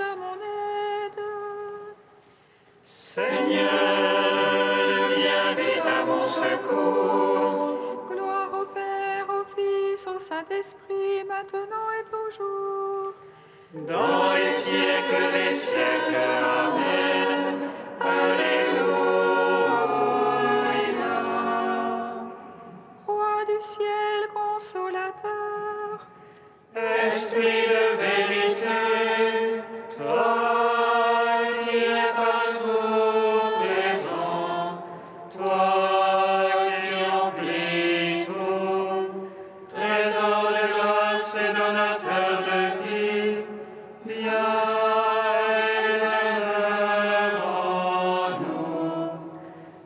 à mon aide. Seigneur, viens vite à mon secours. Gloire au Père, au Fils, au Saint-Esprit, maintenant et toujours. Dans les siècles des siècles, Amen. Alléluia. Roi du ciel, consolateur, Esprit de vérité, toi qui es partout présent, toi qui emplis tout, trésor de grâce et donateur de vie, viens et demeure en nous.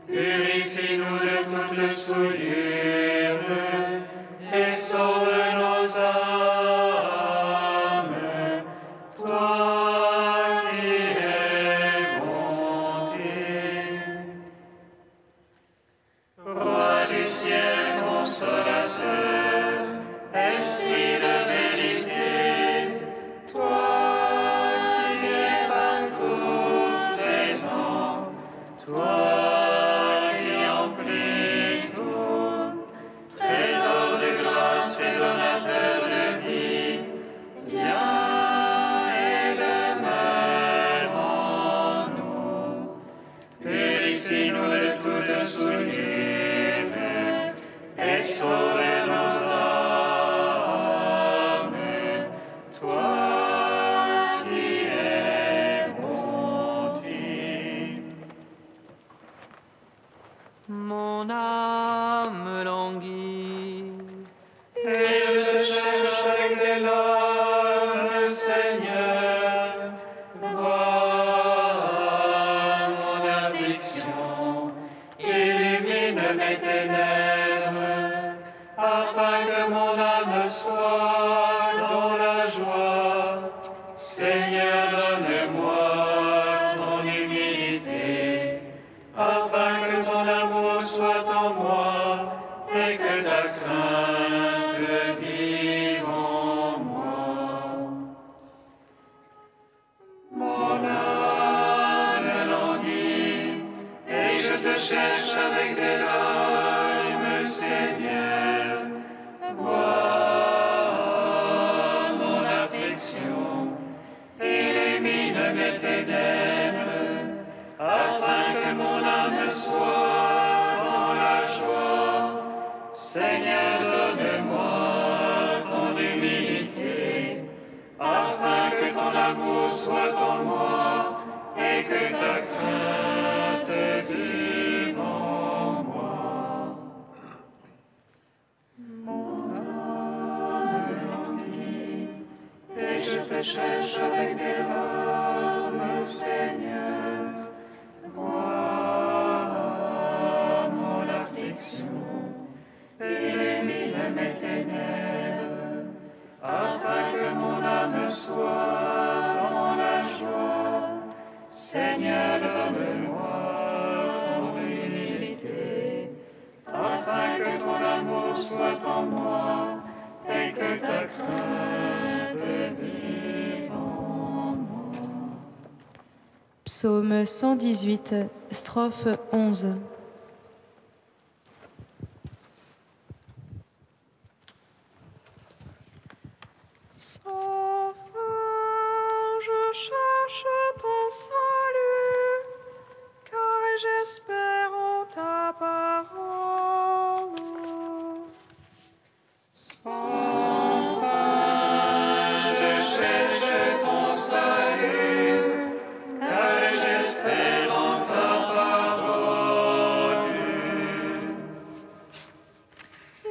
Purifie-nous de toute souillure et sauve nos âmes, toi qui es bonté. Roi du ciel consolateur, Esprit de vérité, toi qui es partout présent, toi qui emplis tout, trésor de grâce et donateur de vie, viens et demeure en nous. Purifie-nous de toute souillure et sauve nos âmes, toi qui es bonté. Mon âme languit, Et je te cherche avec des larmes, Seigneur. Vois mon affliction, illumine mes ténèbres, afin que mon âme soit dans la joie. Seigneur, donne-moi ton humilité, afin que ton amour soit en moi et que ta crainte vive en moi. Mon âme languit et je te cherche avec des larmes, Seigneur. Vois mon affliction, illumine mes ténèbres, afin que mon âme soit dans la joie. Seigneur, donne-moi ton humilité, afin que ton amour soit en moi et que ta crainte vive en moi. Mon âme languit et je te cherche avec des larmes, Seigneur. Vois mon affliction, illumine mes ténèbres, afin que mon âme soit dans la joie. Seigneur, donne-moi ton humilité, afin que ton amour soit en moi et que ta crainte vive en moi. Psaume 118, strophe 11. sans fin, je cherche ton salut, car j'espère en ta parole. Sans fin, je cherche ton salut, car j'espère en ta parole.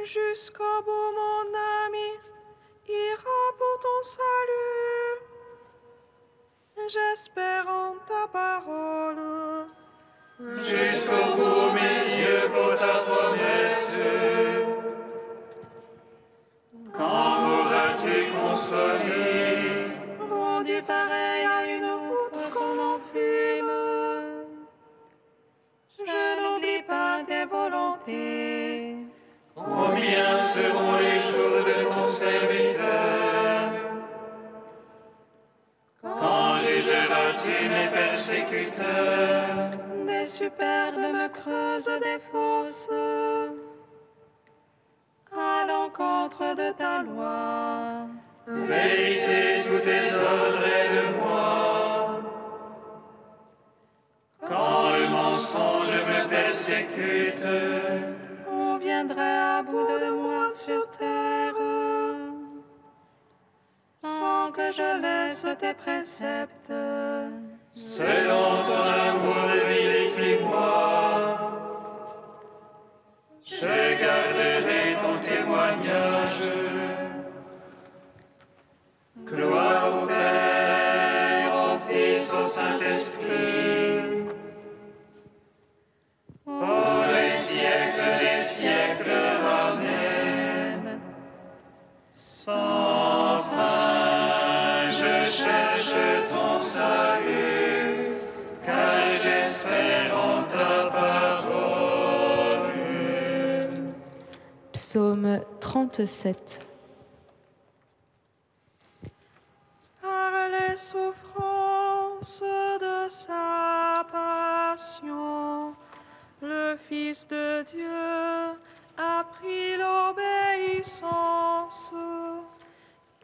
Jusqu'au bout, mon ami, ira pour ton salut. J'espère en ta parole. Jusqu'au bout, mes yeux, pour ta promesse. Quand m'auras-tu consolé? Rendu pareil à une poutre qu'on enfume, je n'oublie pas tes volontés. Combien seront les jours de ton serviteur? Quand superbes me creusent des fosses à l'encontre de ta loi. Vérité, tout désordre est de moi. Quand le mensonge me persécute, On viendrait à bout de moi sur terre, sans que je laisse tes préceptes. selon ton amour, vivifie-moi. Je garderai ton témoignage. Gloire au Père, au Fils, au Saint-Esprit, pour les siècles des siècles. Amen. Sans fin, je cherche ton salut, car j'espère en ta parole. Psaume 37. Par les souffrances de sa passion, le Fils de Dieu a pris l'obéissance.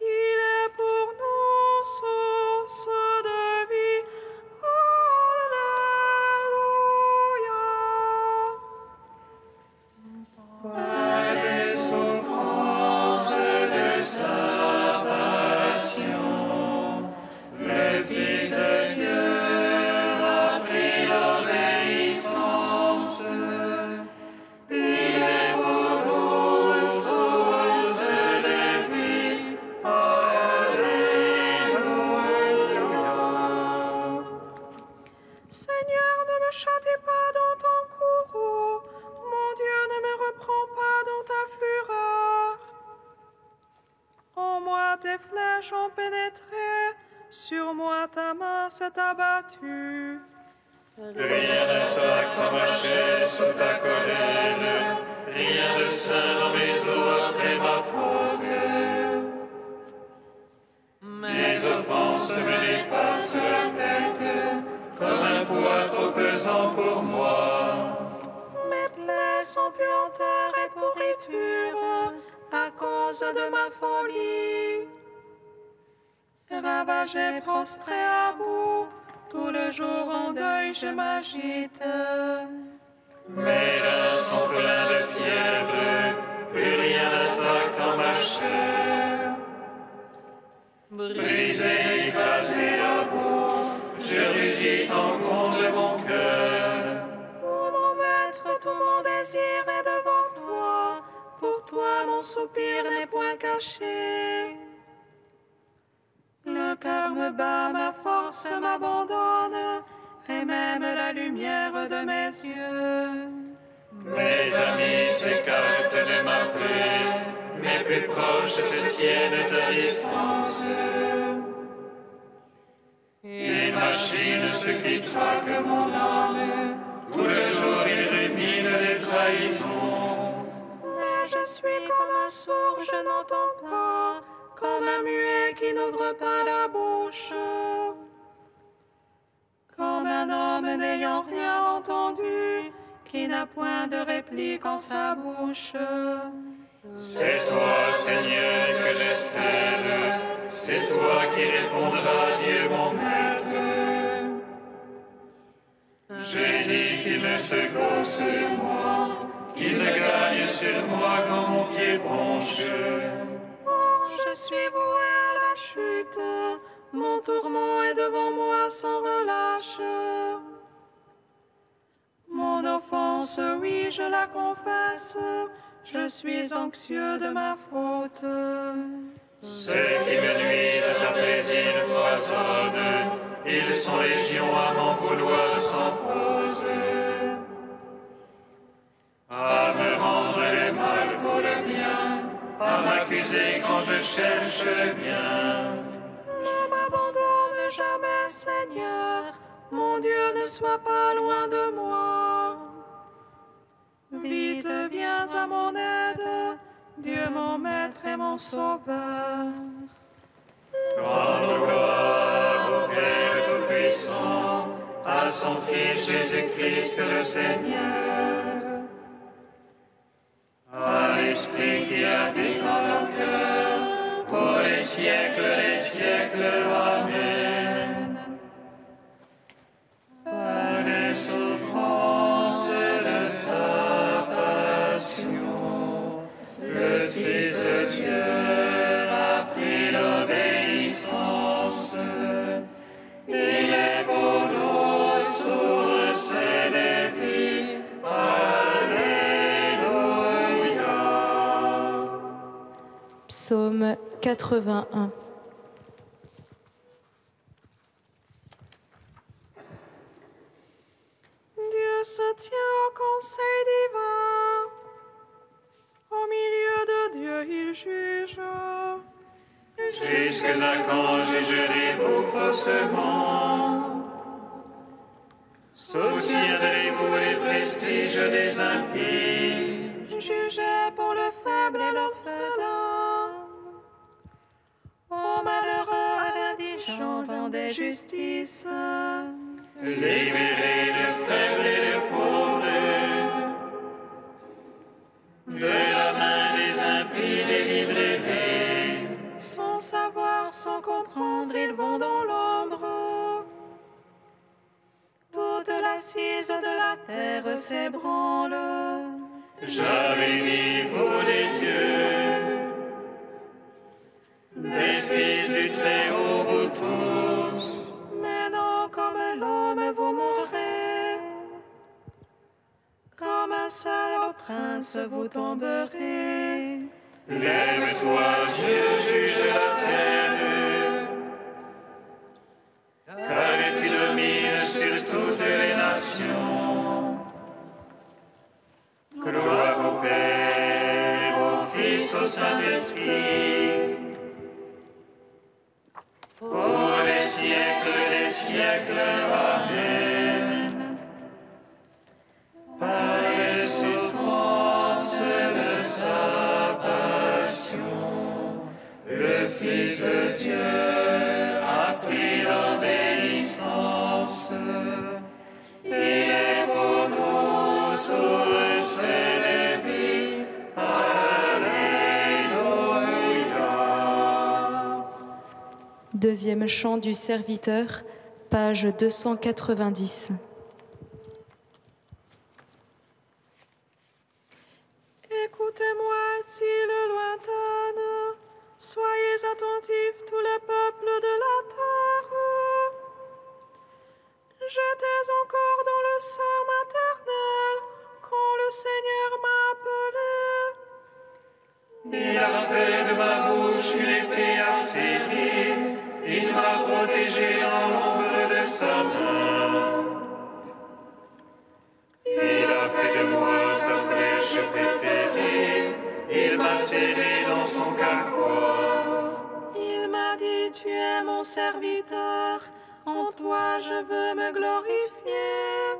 Il est pour nous source de vie. Alléluia. Par les souffrances de sa passion, le Fils de Dieu a pris l'obéissance. Il est pour nous source de vie. Alléluia. Seigneur, ne me châtie pas dans ton courroux. Mon Dieu, ne me reprends pas dans ta fureur. En moi tes flèches ont pénétré, sur moi ta main s'est abattue. Rien n'attaque dans ma chair sous ta colère, rien de sain dans mes os après ma faute. Mes offenses me dépassent la tête, comme un poids trop pesant pour moi. Mes plaies sont puanteurs et pourritures à cause de ma folie. Ravagé, prostré à bout, tout le jour en deuil je m'agite. Mes reins sont pleins de fièvre, plus rien n'attaque dans ma chair. Brisé, écrasé à bout, je rugis en con de mon cœur. Ô mon maître, tout mon désir est devant toi. Pour toi, mon soupir n'est point caché. Le cœur me bat, ma force m'abandonne, et même la lumière de mes yeux. Mes amis s'écartent de ma plaie, mes plus proches se tiennent à distance. Ils machinent ce qui traque mon âme, tout le jour ils ruminent les trahisons. Mais je suis comme un sourd, je n'entends pas, comme un muet qui n'ouvre pas la bouche. Comme un homme n'ayant rien entendu, qui n'a point de réplique en sa bouche. C'est toi, Seigneur, que j'espère, c'est toi qui répondras, Dieu mon Maître. J'ai dit qu'il ne se gosse sur moi, qu'il ne gagne sur moi quand mon pied penche. Oh, je suis voué à la chute, mon tourment est devant moi sans relâche. Mon offense, oui, je la confesse, je suis anxieux de ma faute. Ceux qui me nuisent à ta plaisir foisonnent, ils sont légions à m'en vouloir sans pause. À me rendre le mal pour le bien, à m'accuser quand je cherche le bien. Ne m'abandonne jamais, Seigneur, mon Dieu ne soit pas loin de moi. Vite viens à mon aide, Dieu mon maître et mon sauveur. Rendre gloire au Père Tout-Puissant, à son Fils Jésus-Christ le Seigneur, à l'Esprit qui habite en nos cœurs, pour les siècles des siècles. Amen. Par les souffrances de sa passion, le Fils de Dieu a pris l'obéissance. Il est pour nous source de vie. Alléluia. Psaume 81. Dieu se tient au conseil divin. Au milieu de Dieu, il juge. Jusqu'à quand jugerez-vous faussement? Soutiendrez-vous les prestiges des impies? Jugez pour le faible et l'orphelin. Ô malheureux à l'indigent, rendez justice. Libérez le faible et le pauvre de la main des impies, délivrez-les. Sans savoir, sans comprendre, ils vont dans l'ombre. Toute l'assise de la terre s'ébranle. J'avais dit, vous les dieux, des fils du Très-Haut, vous tous. Mais non, comme l'homme, vous mourrez. Comme un seul prince, vous tomberez. Lève-toi, Dieu, juge la terre, car tu domines sur toutes les nations. Gloire au Père, au Fils, au Saint-Esprit, pour les siècles des siècles. Amen. Par les souffrances de sa passion, le Fils de Dieu a pris l'obéissance. Il est pour nous source de vie. Alléluia. Deuxième chant du serviteur, page 290. Écoutez-moi, îles lointaines, soyez attentifs, tout le peuple de la terre. J'étais encore dans le sein maternel quand le Seigneur m'a appelé. Il a fait de ma bouche une épée acérée, il m'a protégé dans l'ombre de sa main. Il a fait de moi sa flèche préférée, il m'a scellé dans son carquois. Il m'a dit, tu es mon serviteur, en toi je veux me glorifier.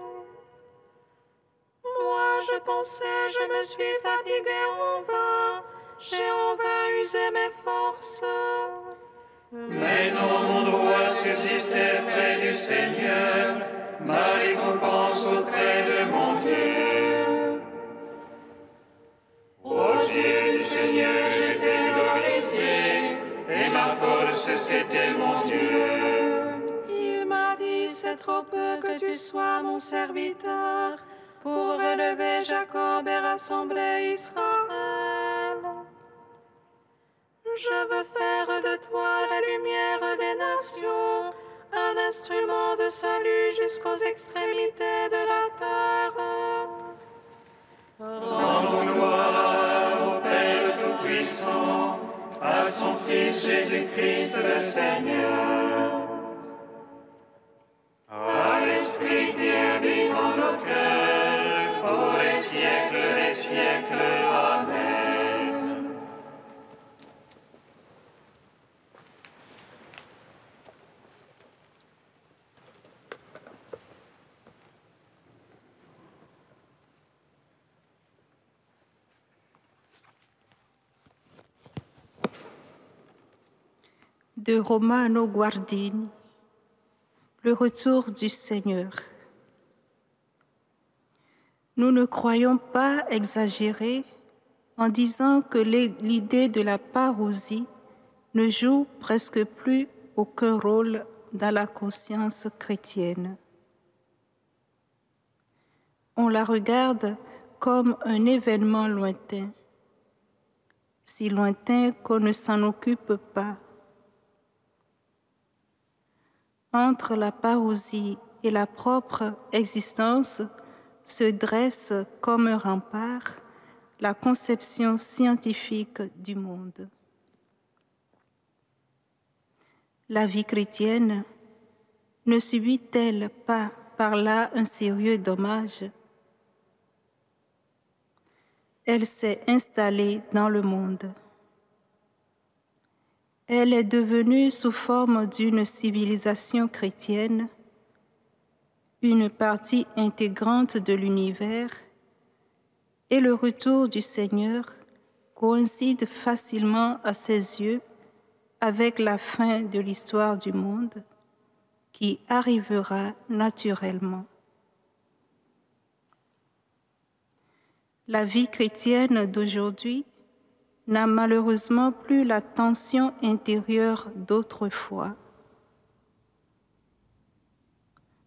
Moi je pensais, je me suis fatigué en vain, j'ai en vain usé mes forces. Mais non, mon droit subsistait près du Seigneur, ma récompense auprès de mon Dieu. Aux yeux du Seigneur, j'étais glorifié, et ma force, c'était mon Dieu. Il m'a dit, c'est trop peu que tu sois mon serviteur, pour relever Jacob et rassembler Israël. Je veux faire de toi la lumière des nations, un instrument de salut jusqu'aux extrémités de la terre. Rendons gloire au Père Tout-Puissant, à son Fils Jésus-Christ le Seigneur, à l'Esprit qui habite en nos cœurs, pour les siècles des siècles. Amen. De Romano Guardini, le retour du Seigneur. Nous ne croyons pas exagérer en disant que l'idée de la parousie ne joue presque plus aucun rôle dans la conscience chrétienne. On la regarde comme un événement lointain, si lointain qu'on ne s'en occupe pas. Entre la parousie et la propre existence se dresse comme un rempart la conception scientifique du monde. La vie chrétienne ne subit-elle pas par là un sérieux dommage? Elle s'est installée dans le monde. Elle est devenue sous forme d'une civilisation chrétienne, une partie intégrante de l'univers, et le retour du Seigneur coïncide facilement à ses yeux avec la fin de l'histoire du monde qui arrivera naturellement. La vie chrétienne d'aujourd'hui n'a malheureusement plus la tension intérieure d'autrefois.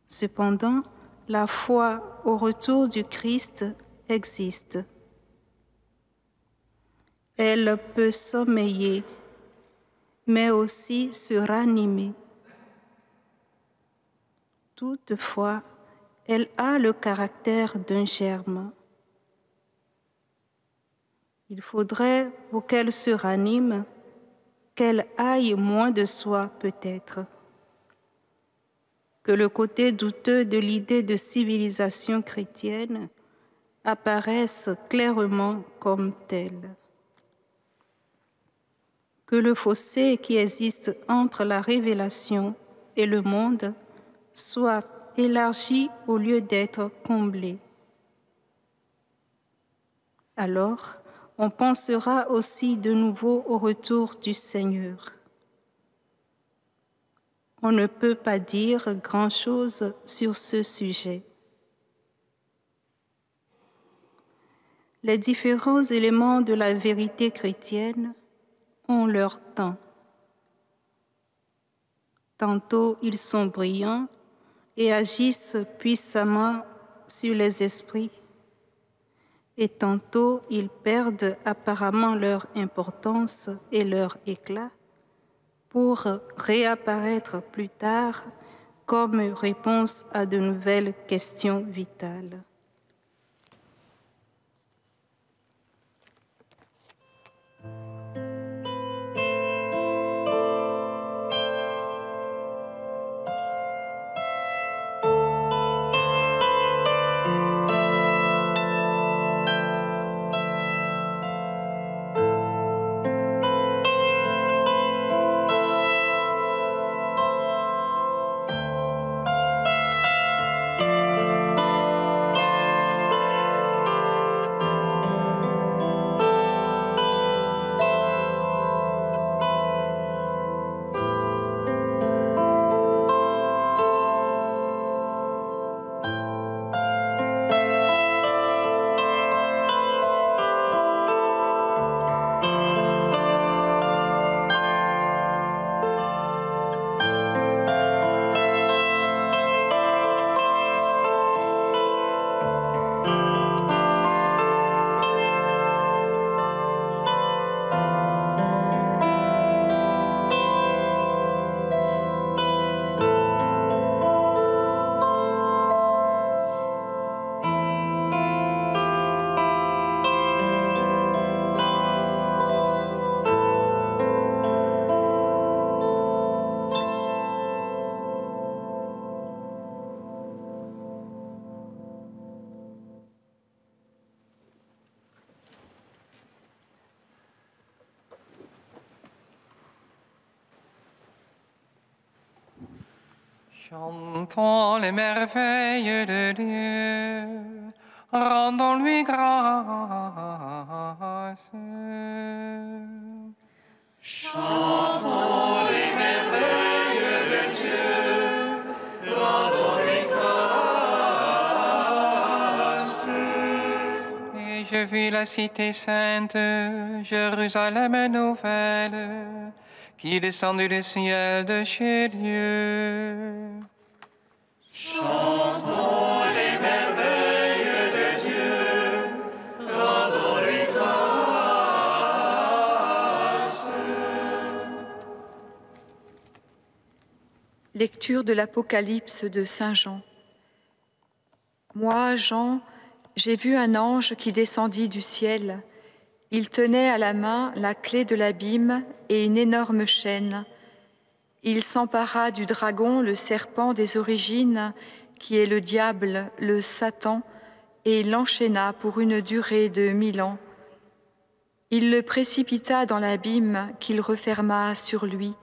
Cependant, la foi au retour du Christ existe. Elle peut sommeiller, mais aussi se ranimer. Toutefois, elle a le caractère d'un germe. Il faudrait, pour qu'elle se ranime, qu'elle aille moins de soi peut-être, que le côté douteux de l'idée de civilisation chrétienne apparaisse clairement comme tel, que le fossé qui existe entre la révélation et le monde soit élargi au lieu d'être comblé. Alors, on pensera aussi de nouveau au retour du Seigneur. On ne peut pas dire grand-chose sur ce sujet. Les différents éléments de la vérité chrétienne ont leur temps. Tantôt ils sont brillants et agissent puissamment sur les esprits, et tantôt ils perdent apparemment leur importance et leur éclat pour réapparaître plus tard comme réponse à de nouvelles questions vitales. Chantons les merveilles de Dieu, rendons-lui grâce. Chantons les merveilles de Dieu, rendons-lui grâce. je vis la cité sainte, Jérusalem nouvelle, qui descendit du ciel de chez Dieu. Chantons les merveilles de Dieu, rendons-lui grâce. Lecture de l'Apocalypse de Saint Jean. Moi, Jean, j'ai vu un ange qui descendit du ciel. Il tenait à la main la clé de l'abîme et une énorme chaîne. Il s'empara du dragon, le serpent des origines, qui est le diable, le Satan, et l'enchaîna pour une durée de 1000 ans. Il le précipita dans l'abîme qu'il referma sur lui.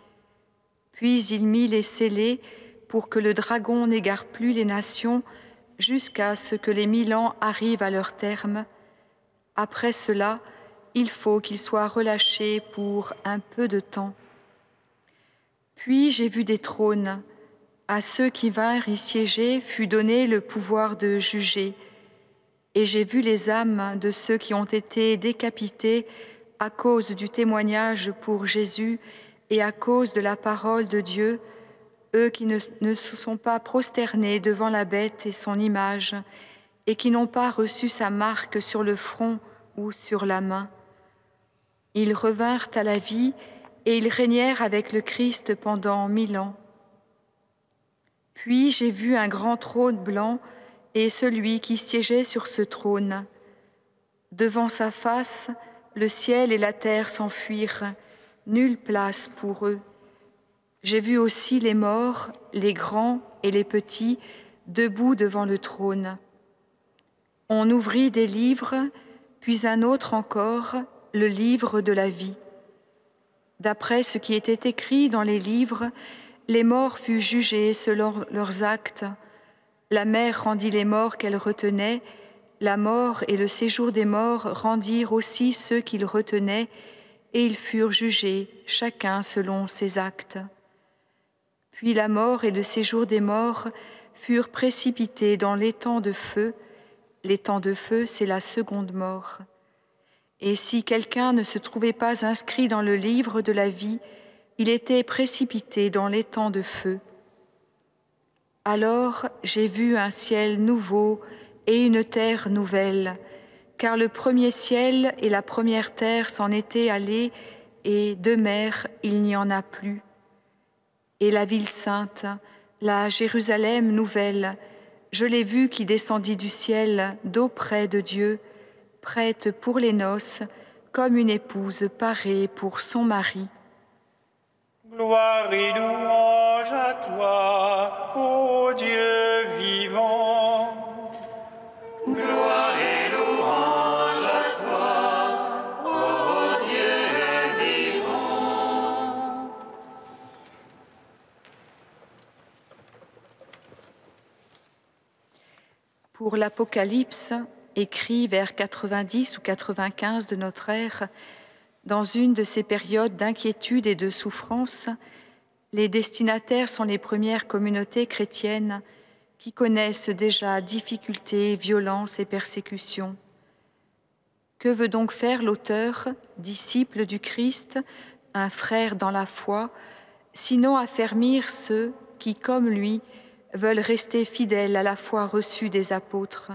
Puis il mit les scellés pour que le dragon n'égare plus les nations jusqu'à ce que les 1000 ans arrivent à leur terme. Après cela, il faut qu'il soit relâché pour un peu de temps. Puis j'ai vu des trônes. À ceux qui vinrent y siéger fut donné le pouvoir de juger. Et j'ai vu les âmes de ceux qui ont été décapités à cause du témoignage pour Jésus et à cause de la parole de Dieu, eux qui ne se sont pas prosternés devant la bête et son image, et qui n'ont pas reçu sa marque sur le front ou sur la main. Ils revinrent à la vie et ils régnèrent avec le Christ pendant 1000 ans. Puis j'ai vu un grand trône blanc et celui qui siégeait sur ce trône. Devant sa face, le ciel et la terre s'enfuirent, nulle place pour eux. J'ai vu aussi les morts, les grands et les petits, debout devant le trône. On ouvrit des livres, puis un autre encore, le livre de la vie. D'après ce qui était écrit dans les livres, les morts furent jugés selon leurs actes. La mer rendit les morts qu'elle retenait, la mort et le séjour des morts rendirent aussi ceux qu'ils retenaient, et ils furent jugés, chacun selon ses actes. Puis la mort et le séjour des morts furent précipités dans l'étang de feu. L'étang de feu, c'est la seconde mort. Et si quelqu'un ne se trouvait pas inscrit dans le livre de la vie, il était précipité dans l'étang de feu. Alors j'ai vu un ciel nouveau et une terre nouvelle, car le premier ciel et la première terre s'en étaient allés, et de mer il n'y en a plus. Et la ville sainte, la Jérusalem nouvelle, je l'ai vue qui descendit du ciel d'auprès de Dieu, prête pour les noces, comme une épouse parée pour son mari. Gloire et louange à toi, ô Dieu vivant. Gloire et louange à toi, ô Dieu vivant. Pour l'Apocalypse, écrit vers 90 ou 95 de notre ère, dans une de ces périodes d'inquiétude et de souffrance, les destinataires sont les premières communautés chrétiennes qui connaissent déjà difficultés, violences et persécutions. Que veut donc faire l'auteur, disciple du Christ, un frère dans la foi, sinon affermir ceux qui, comme lui, veulent rester fidèles à la foi reçue des apôtres?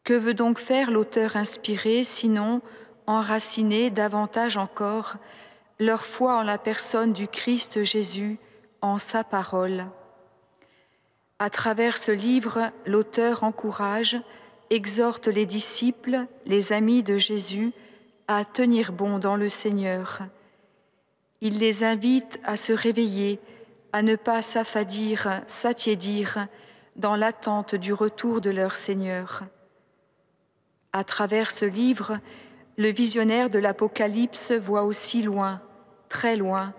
Que veut donc faire l'auteur inspiré, sinon enraciner davantage encore leur foi en la personne du Christ Jésus, en sa parole? À travers ce livre, l'auteur encourage, exhorte les disciples, les amis de Jésus, à tenir bon dans le Seigneur. Il les invite à se réveiller, à ne pas s'affadir, s'attiédir dans l'attente du retour de leur Seigneur. À travers ce livre, le visionnaire de l'Apocalypse voit aussi loin, très loin,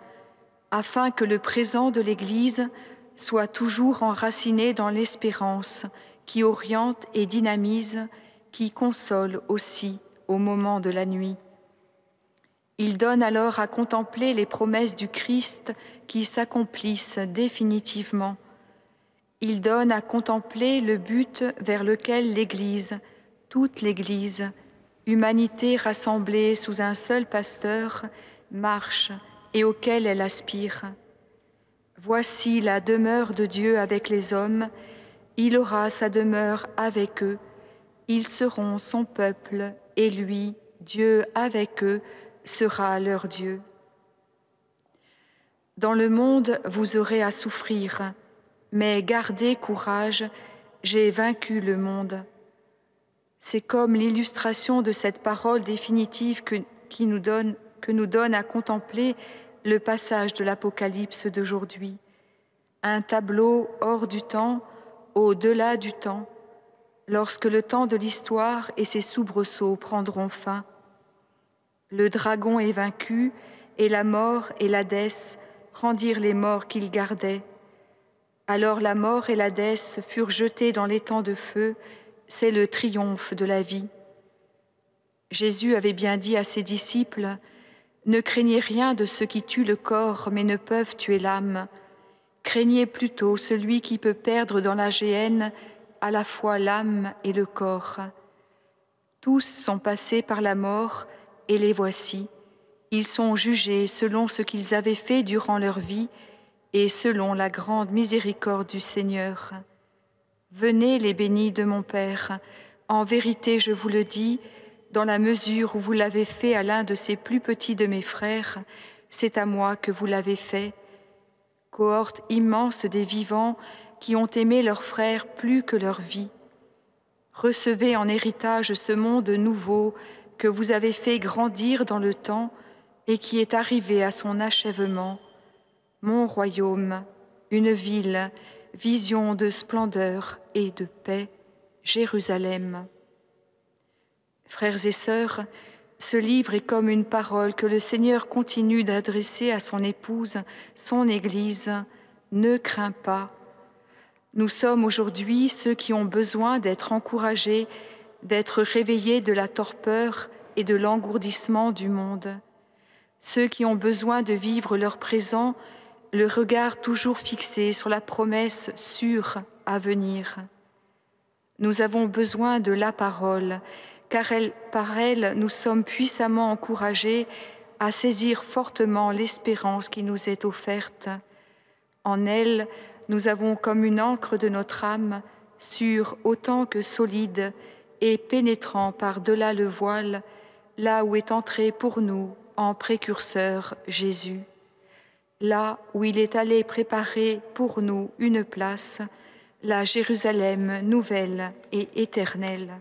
afin que le présent de l'Église soit toujours enraciné dans l'espérance qui oriente et dynamise, qui console aussi au moment de la nuit. Il donne alors à contempler les promesses du Christ qui s'accomplissent définitivement. Il donne à contempler le but vers lequel l'Église, toute l'Église, humanité rassemblée sous un seul pasteur, marche et auquel elle aspire. Voici la demeure de Dieu avec les hommes, il aura sa demeure avec eux, ils seront son peuple, et lui, Dieu avec eux, sera leur Dieu. Dans le monde, vous aurez à souffrir, mais gardez courage, j'ai vaincu le monde. C'est comme l'illustration de cette parole définitive que nous donne à contempler le passage de l'Apocalypse d'aujourd'hui. Un tableau hors du temps, au-delà du temps, lorsque le temps de l'histoire et ses soubresauts prendront fin. Le dragon est vaincu, et la mort et l'Hadès rendirent les morts qu'ils gardaient. Alors la mort et l'Hadès furent jetés dans l'étang de feu, c'est le triomphe de la vie. Jésus avait bien dit à ses disciples, « Ne craignez rien de ceux qui tuent le corps, mais ne peuvent tuer l'âme. Craignez plutôt celui qui peut perdre dans la géhenne à la fois l'âme et le corps. Tous sont passés par la mort, et les voici. Ils sont jugés selon ce qu'ils avaient fait durant leur vie et selon la grande miséricorde du Seigneur. Venez les bénis de mon Père, en vérité je vous le dis, dans la mesure où vous l'avez fait à l'un de ces plus petits de mes frères, c'est à moi que vous l'avez fait. Cohorte immense des vivants qui ont aimé leurs frères plus que leur vie. Recevez en héritage ce monde nouveau que vous avez fait grandir dans le temps et qui est arrivé à son achèvement. Mon royaume, une ville, vision de splendeur et de paix, Jérusalem. Frères et sœurs, ce livre est comme une parole que le Seigneur continue d'adresser à son épouse, son Église. Ne crains pas. Nous sommes aujourd'hui ceux qui ont besoin d'être encouragés, d'être réveillés de la torpeur et de l'engourdissement du monde. Ceux qui ont besoin de vivre leur présent, le regard toujours fixé sur la promesse sûre à venir. Nous avons besoin de la parole, car par elle, nous sommes puissamment encouragés à saisir fortement l'espérance qui nous est offerte. En elle, nous avons comme une ancre de notre âme, sûre autant que solide et pénétrant par-delà le voile, là où est entré pour nous en précurseur Jésus, là où il est allé préparer pour nous une place, la Jérusalem nouvelle et éternelle.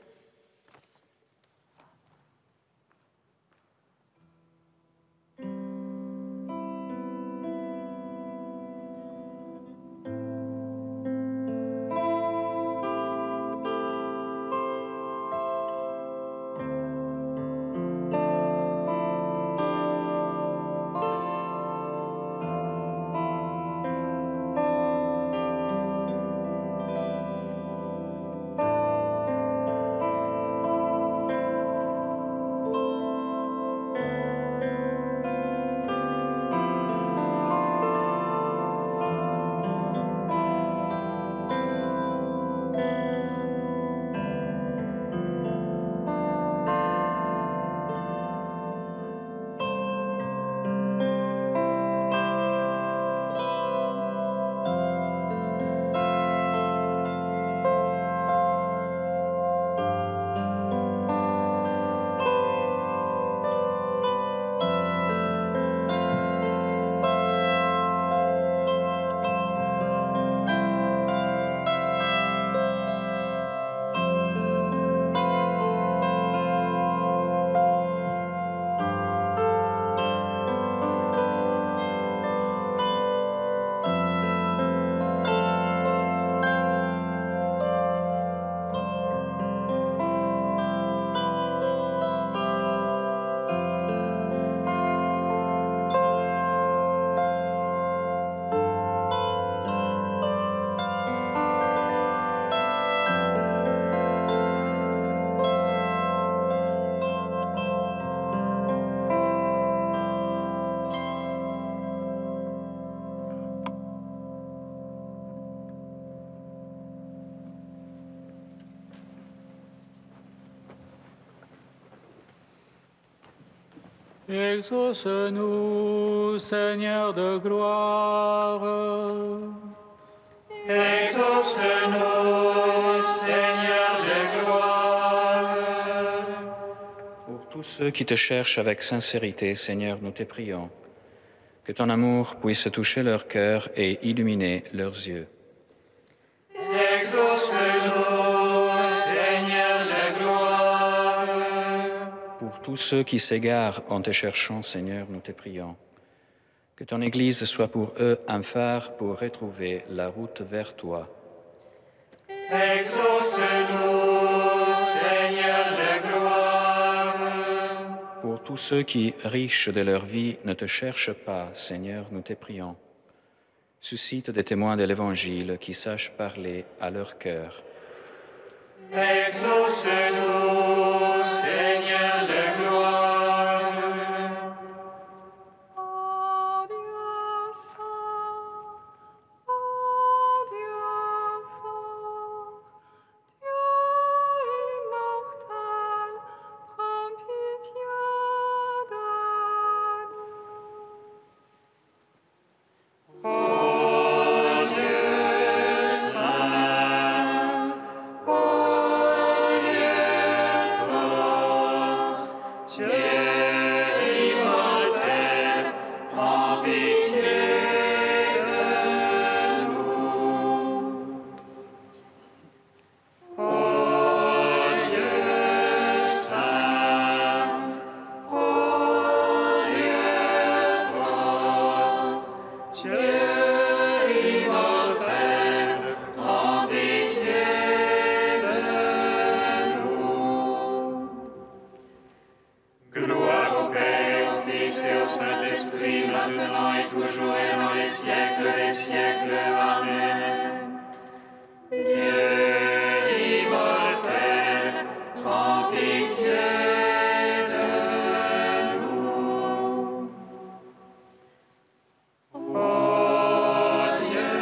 Exauce-nous, Seigneur de gloire. Exauce-nous, Seigneur de gloire. Pour tous ceux qui te cherchent avec sincérité, Seigneur, nous te prions. Que ton amour puisse toucher leur cœur et illuminer leurs yeux. Exauce-nous, Seigneur de gloire. Pour tous ceux qui s'égarent en te cherchant, Seigneur, nous te prions. Que ton Église soit pour eux un phare pour retrouver la route vers toi. Exauce-nous, Seigneur de gloire. Pour tous ceux qui, riches de leur vie, ne te cherchent pas, Seigneur, nous te prions. Suscite des témoins de l'Évangile qui sachent parler à leur cœur. Exauce-nous, Seigneur de gloire. Ô Dieu saint, ô Dieu fort, Dieu immortel, prends pitié de nous. Ô Dieu saint, ô Dieu fort, Dieu immortel, prends pitié de nous. Ô Dieu saint, ô Dieu fort, Dieu immortel, prends pitié de nous. Gloire au Père et au Fils et au Saint-Esprit, maintenant et toujours et dans les siècles des siècles. Amen. Dieu immortel, prends pitié de nous. Ô Dieu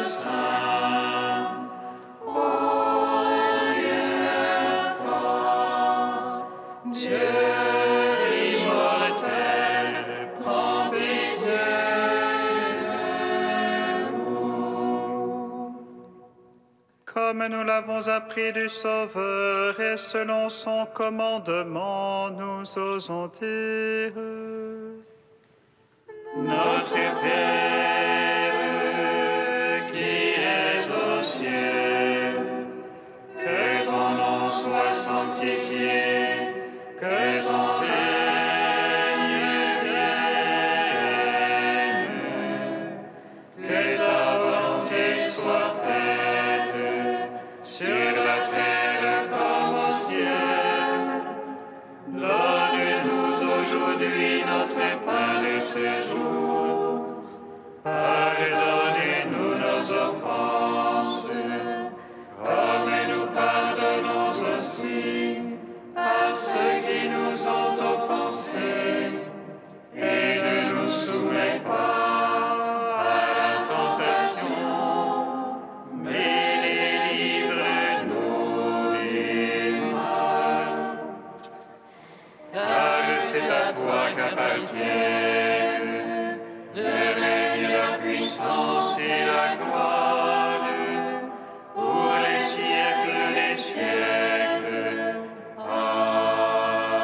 saint, ô Dieu fort, Dieu immortel, prends pitié de nous. Comme nous l'avons appris du Sauveur et selon son commandement, nous osons dire: Notre Père qui es aux cieux, que ton nom soit sanctifié, que ton règne vienne, que ta volonté soit faite sur la terre comme au ciel. Donne-nous aujourd'hui notre pain de ce jour. Pardonnez-nous nos offenses, comme nous pardonnons aussi à ceux qui nous ont offensés. Et ne nous soumets pas à la tentation, mais délivre-nous du mal. Car c'est à toi qu'appartiennent le règne, la puissance et la gloire pour les siècles des siècles.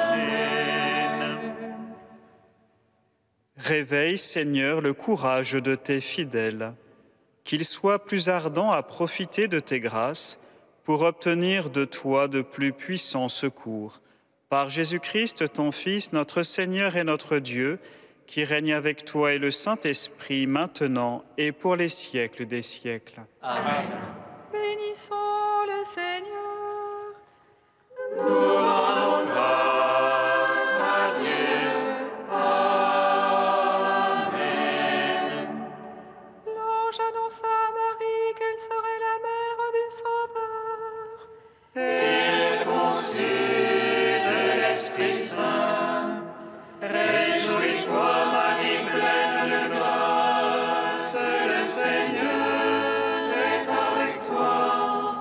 Amen. Réveille, Seigneur, le courage de tes fidèles, qu'ils soient plus ardents à profiter de tes grâces pour obtenir de toi de plus puissants secours. Par Jésus-Christ, ton Fils, notre Seigneur et notre Dieu, qui règne avec toi et le Saint-Esprit, maintenant et pour les siècles des siècles. Amen. Bénissons le Seigneur. Nous rendons grâce à Dieu. Amen. L'ange annonça à Marie qu'elle serait la mère du Sauveur. Et le concile de l'Esprit Saint, réjouis-toi, Marie pleine de grâce, le Seigneur est avec toi.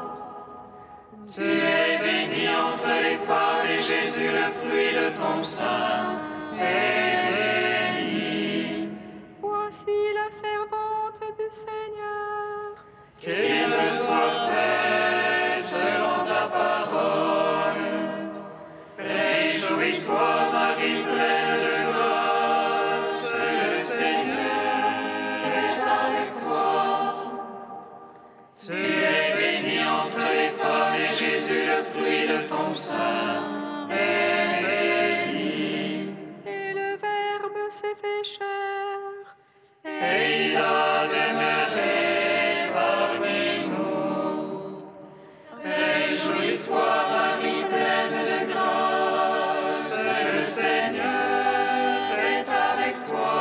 Tu es bénie entre les femmes, de ses pécheurs. Et il a demeuré parmi nous. Réjouis-toi, Marie, pleine de grâce, le Seigneur est avec toi.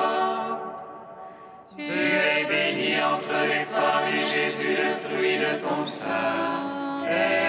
Tu es bénie entre les femmes, et Jésus, le fruit de ton sein, est